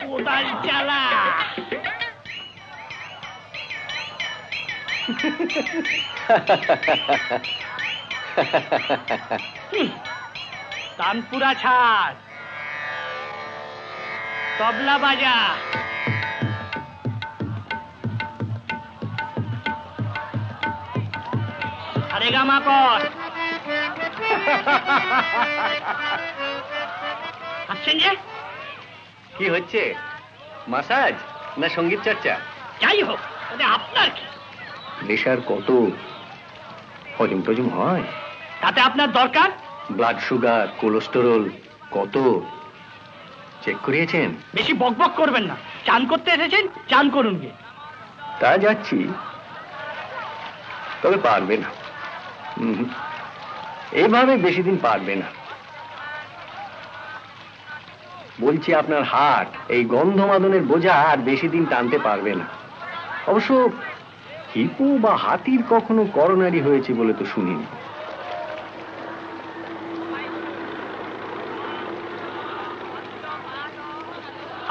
কোদাল চালা। তানপুরা ছাড়, তবলা বাজা। আরে গামা কর। আসছেন যে কি হচ্ছে? মাসাজ না সঙ্গীত চর্চা? যাই হোক, আপনার কি নেশার কত হজম টজম হয়, তাতে আপনার দরকার? ব্লাড সুগার, কোলেস্টেরল কত চেক করিয়েছেন? বেশি বকবক করবেন না। চান করতে এসেছেন, চান করুন গে। তা যাচ্ছি, তবে পারবে না, এইভাবে বেশি দিন পারবে না। বলছি আপনার হার্ট এই গন্ধমাদনের বোঝা আর বেশি দিন টানতে পারবে না। অবশ্য হিপো বা হাতির কখনো করোনারি হয়েছে বলে তো শুনিনি।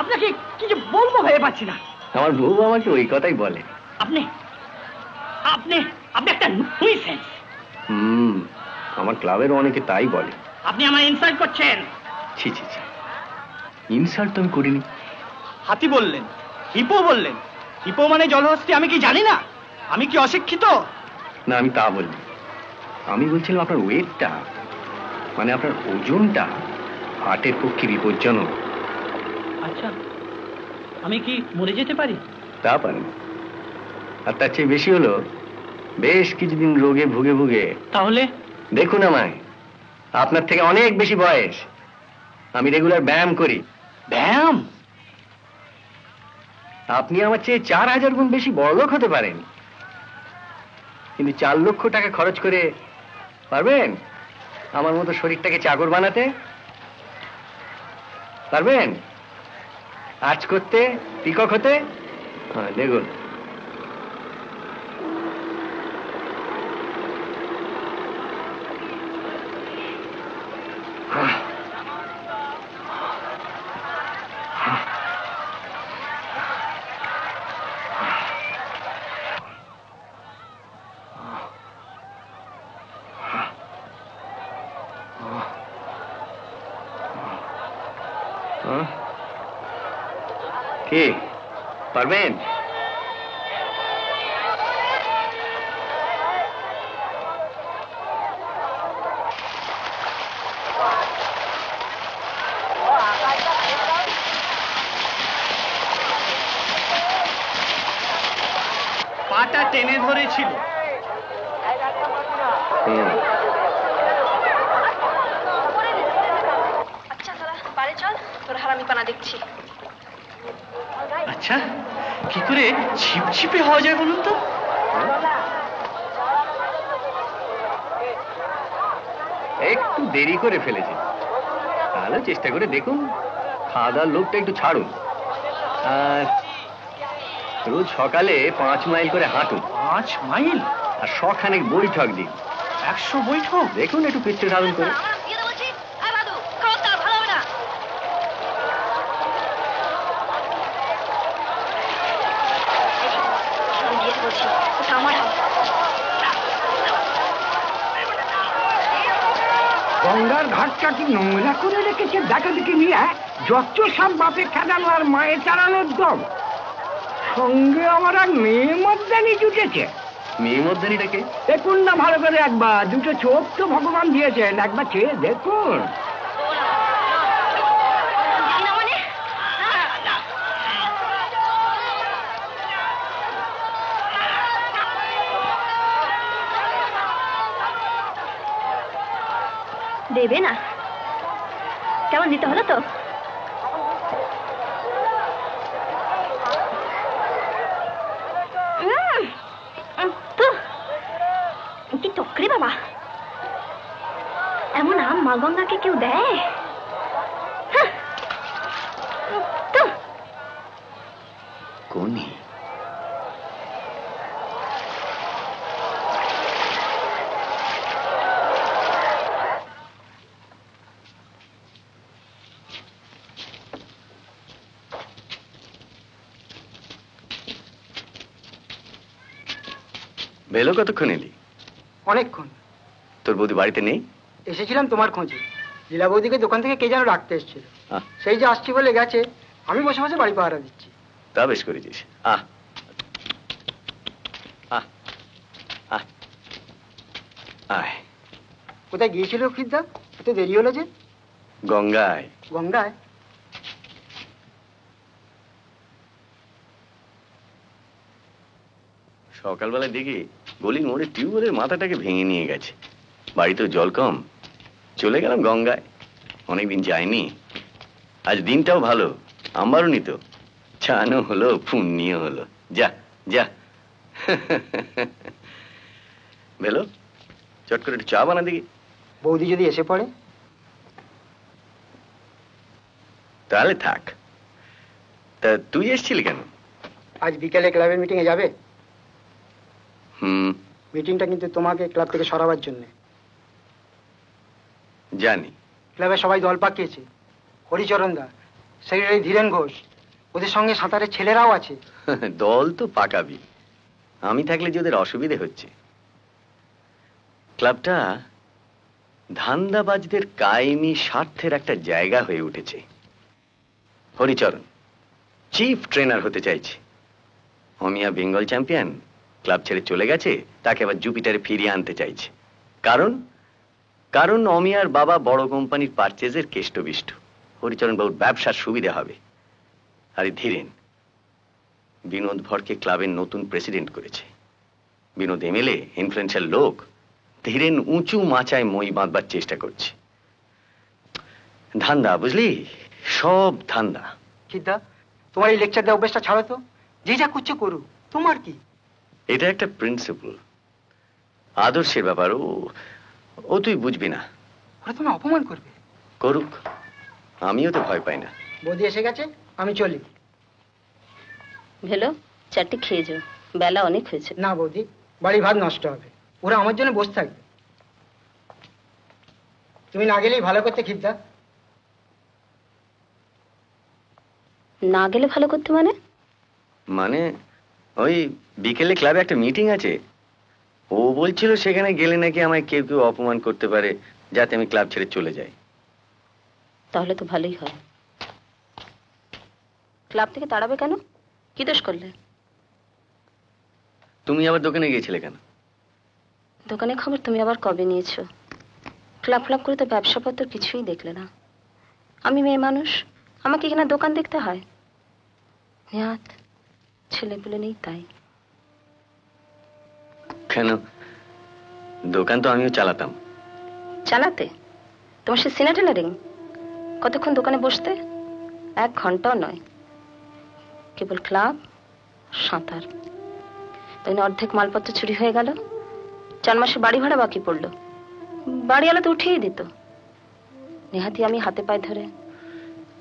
আপনাকে কি যে বলবো ভেবে পাচ্ছি না। আমার বউ আমাকে ওই কথাই বলে। আপনি আপনি আপনি একটা নুইসেন্স। আমার ক্লাবের অনেকে তাই বলে। আপনি আমায় ইনসাল্ট করছেন। ছি ছি ছি, ইনসাল্ট তো আমি করিনি। হাতি বললেন, হিপো বললেন। হিপো মানে জলহস্তি, আমি কি জানি না? আমি কি অশিক্ষিত? না, আমি তা বলিনি। আমি বলছিলাম আপনার ওয়েটটা, মানে আপনার ওজনটা হার্টের পক্ষে বিপজ্জনক। আচ্ছা, আমি কি মরে যেতে পারি? তা পারেন, আর তার চেয়ে বেশি হলো বেশ কিছুদিন রোগে ভুগে ভুগে। তাহলে দেখুন, আমায় আপনার থেকে অনেক বেশি বয়স, আমি রেগুলার ব্যায়াম করি। ব্যায়াম? আপনি আমার চেয়ে 4000 গুণ বেশি বড়লোক হতে পারেন, কিন্তু 4 লক্ষ টাকা খরচ করে পারবেন আমার মতো শরীরটাকে চাকর বানাতে? পারবেন আজ করতে, পিকক হতে? হ্যাঁ, দেখুন। কি পারবেন? পাটা টেনে ধরেছিল। আচ্ছা তোরা বাড়ি চল, তোর হারামি পানা দেখছি। আচ্ছা, কি করে ছিপছিপে হওয়া যায় বলুন তো? একটু দেরি করে ফেলেছে, তাহলে চেষ্টা করে দেখুন। খাওয়া দাওয়ার লোকটা একটু ছাড়ুন, আর রোজ সকালে 5 মাইল করে হাঁটুন। 5 মাইল? আর 100 বৈঠক দিন। 100 বৈঠক? দেখুন একটু পেটে ধারণ করে। গঙ্গার ঘাটটা কি নোংরা করে রেখেছে দেখা দেখি নিয়ে, যত সব বাপে খেদানো আর মায়ে চালানোর দম। সঙ্গে আমার আর মেয়ে মদ্দানি জুটেছে। মেয়ে মদ্দানিটাকে দেখুন না ভালো করে একবার, দুটো চোখ তো ভগবান দিয়েছেন, একবার চেয়ে দেখুন। দেবে না? কেমন দিতে হলো তো? কি টকরে বাবা, এমন আম মা গঙ্গাকে কেউ দেয়? কোনি বেলো কতক্ষণ এলি? অনেকক্ষণ। তোর বৌদি বাড়িতে নেই? এসেছিলাম তোমার খোঁজে। লীলা বৌদিকে দোকান থেকে কে যেন রাখতে এসেছিল, আহ। সেই যে আসছি বলে গেছে, আমি বসে বসে বাড়ি পাহারা দিচ্ছি। তা বেশ করেছিস। আহ আহ আহ আয়। কোথায় গিয়েছিল খিদ্দা? এত দেরি হলো যে? গঙ্গায়। গঙ্গায়? সকালবেলায় দেখি গলির মোড়ে টিউবওয়েলের মাথাটাকে ভেঙে নিয়ে গেছে। বাড়িতেও জল কম, চলে গেলাম গঙ্গায়। অনেকদিন যাইনি, আজ দিনটাও ভালো, আমারও তো চানও হলো, পুণ্যও হলো। যা যা। বেলো, চট করে একটু চা বানা দেখি। বৌদি যদি এসে পড়ে? তাহলে থাক। তা তুই এসেছিলি কেন? আজ বিকেলে ক্লাবের মিটিং এ যাবে? হুম, মিটিংটা কিন্তু তোমাকে ক্লাব থেকে সরাবার জন্য। জানি। ক্লাবে সবাই দল পাকিয়েছে। হরিচরণ দা, সেক্রেটারি ধীরেন ঘোষ, ওদের সঙ্গে সাঁতারের ছেলেরাও আছে। দল তো পাকাবি, আমি থাকলে যে ওদের অসুবিধে হচ্ছে। ক্লাবটা ধান্দাবাজদের কায়েমি স্বার্থের একটা জায়গা হয়ে উঠেছে। হরিচরণ চিফ ট্রেনার হতে চাইছে। অমিয়া বেঙ্গল চ্যাম্পিয়ন, ক্লাব ছেড়ে চলে গেছে, তাকে আবার জুপিটারে ফিরিয়ে আনতে চাইছে। কারণ কারণ অমিয়ার বাবা বড় কোম্পানির পারচেজের কেষ্টবিষ্ট। হরিচরণ বাবুর ব্যবসার সুবিধা হবে। আরে ধীরেন, বিনোদ ভরকে ক্লাবের নতুন প্রেসিডেন্ট করেছে। বিনোদ এমএলএ, ইনফ্লুয়েন্সিয়াল লোক। ধীরেন উঁচু মাচায় মই বাঁধবার চেষ্টা করছে। ধান্দা, বুঝলি, সব ধান্দা। খিদ্দা, তোমার এই লেকচার দেওয়া অভ্যাসটা ছাড়ো তো। যে যা করছে করু, তোমার কি? এটা একটা প্রিন্সিপাল, আদর্শের ব্যাপার। ও তুই বুঝবি না। ওরা তুমি অপমান করবে। করুক, আমিও তো ভয় পাই না। বৌদি এসে গেছে, আমি চলি। ভেলো, চারটি খেয়ে যাও, বেলা অনেক হয়েছে। না বৌদি, বাড়ি ভাত নষ্ট হবে। ওরা আমার জন্য বসে থাকবে। তুমি না গেলেই ভালো করতে খিদ্দা। না গেলে ভালো করতে মানে? মানে ওই বিকেলে ক্লাবে একটা মিটিং আছে। ও বলছিল সেখানে গেলে নাকি আমায় কেউ কেউ অপমান করতে পারে, যাতে আমি ক্লাব ছেড়ে চলে যাই। তাহলে তো ভালোই হয়। ক্লাব থেকে তাড়াবে কেন? কি দোষ করলে? তুমি আবার দোকানে গিয়েছিলে কেন? দোকানে খবর তুমি আবার কবে নিয়েছো? ক্লাব ক্লাব করে তো ব্যবসাপত্র কিছুই দেখলে না। আমি মেয়ে মানুষ, আমাকে এখানে দোকান দেখতে হয়? নেহাত ছেলেপুলে নেই তাই। কেন? দোকান তো আমিও চালাতাম। চালাতে? তোমার সে সিনা টেলারিং? কতক্ষণ দোকানে বসতে? 1 ঘন্টাও নয়। কেবল ক্লাব, সাঁতার। তাই অর্ধেক মালপত্র চুরি হয়ে গেল। 4 মাসে বাড়ি ভাড়া বাকি পড়লো। বাড়িওয়ালা তো উঠিয়ে দিত। নেহাতি আমি হাতে পায়ে ধরে।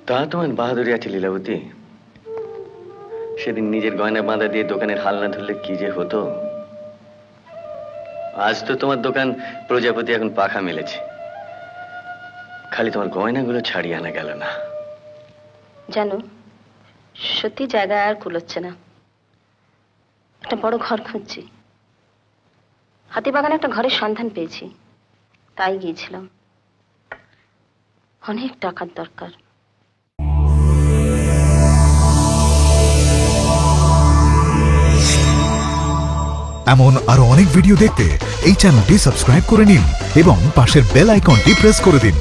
তা তোমার বাহাদুরি আছে লীলাবতী। সেদিন নিজের গয়না বাঁধা দিয়ে দোকানের হাল না ধরলে কি যে হতো। আজ তো তোমার দোকান প্রজাপতি এখন পাখা মেলেছে। খালি তোমার গয়নাগুলো ছাড়িয়ে আনা গেল না। জানো, সত্যি জায়গা আর কুলোচ্ছে না। একটা বড় ঘর খুঁজছি। হাতিবাগানে একটা ঘরের সন্ধান পেয়েছি, তাই গিয়েছিলাম। অনেক টাকার দরকার। এমন আরো অনেক ভিডিও দেখতে এই চ্যানেলটি সাবস্ক্রাইব করে নিন এবং পাশের বেল আইকনটি প্রেস করে দিন।